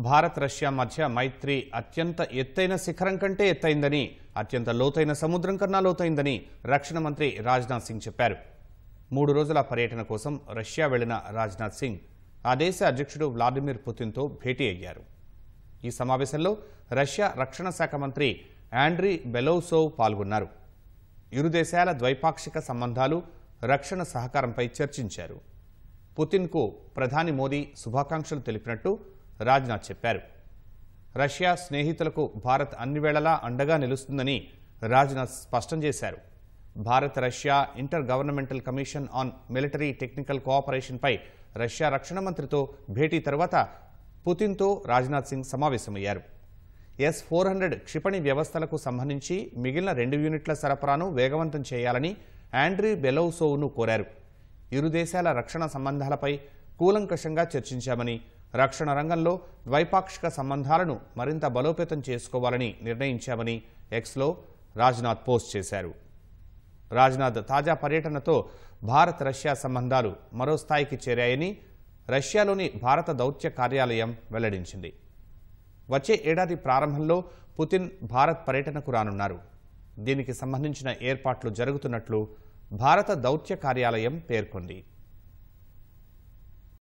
Bharat Russia మధ్య మైత్రి అత్యంత ఎత్తైన శిఖరం కంటే ఎత్తైందని, అత్యంత లోతైన సముద్రం కన్నా లోతైందని రక్షణ మంత్రి రాజ్నాథ్ సింగ్ చెప్పారు. 3 రోజుల పర్యటన కోసం రష్యా వెళ్లిన రాజ్నాథ్ సింగ్ ఆ దేశ అధ్యక్షుడు వ్లాదిమిర్ పుతిన్తో భేటీ అయ్యారు. ఈ సమావేశంలో రష్యా రక్షణ శాఖ మంత్రి ఆండ్రీ బెలోసోవ్ పాల్గొన్నారు. ఇరు దేశాల ద్వైపాక్షిక సంబంధాలు, రక్షణ సహకారంపై చర్చించారు. పుతిన్కు ప్రధాని మోదీ శుభాకాంక్షలు తెలిపినట్టు రాజ్నాథ్ చెప్పారు. రష్యా స్నేహితులకు భారత్ అన్ని వేళలా అండగా నిలుస్తుందని రాజ్నాథ్ స్పష్టం చేశారు. Bharat Russia intergovernmental commission on military technical కోఆపరేషన్పై రష్యా రక్షణ మంత్రితో భేటీ తర్వాత పుతిన్తో రాజ్నాథ్ సింగ్ సమావేశమయ్యారు. S-400 క్షిపణి వ్యవస్థలకు సంబంధించి మిగిలిన 2 యూనిట్ల సరఫరాను వేగవంతం చేయాలని ఆండ్రీ బెలోసోవ్ను కోరారు. ఇరు దేశాల రక్షణ సంబంధాలపై కూలంకషంగా చర్చించామని, రక్షణ రంగంలో ద్వైపాక్షిక సంబంధాలను మరింత బలోపేతం చేసుకోవాలని నిర్ణయించామని ఎక్స్లో రాజ్నాథ్ పోస్ట్ చేశారు. రాజ్నాథ్ తాజా పర్యటనతో భారత్ రష్యా సంబంధాలు మరో స్థాయికి చేరాయని రష్యాలోని భారత దౌత్య కార్యాలయం వెల్లడించింది. వచ్చే ఏడాది ప్రారంభంలో పుతిన్ భారత్ పర్యటనకు రానున్నారు. దీనికి సంబంధించిన ఏర్పాట్లు జరుగుతున్నట్లు భారత దౌత్య కార్యాలయం పేర్కొంది.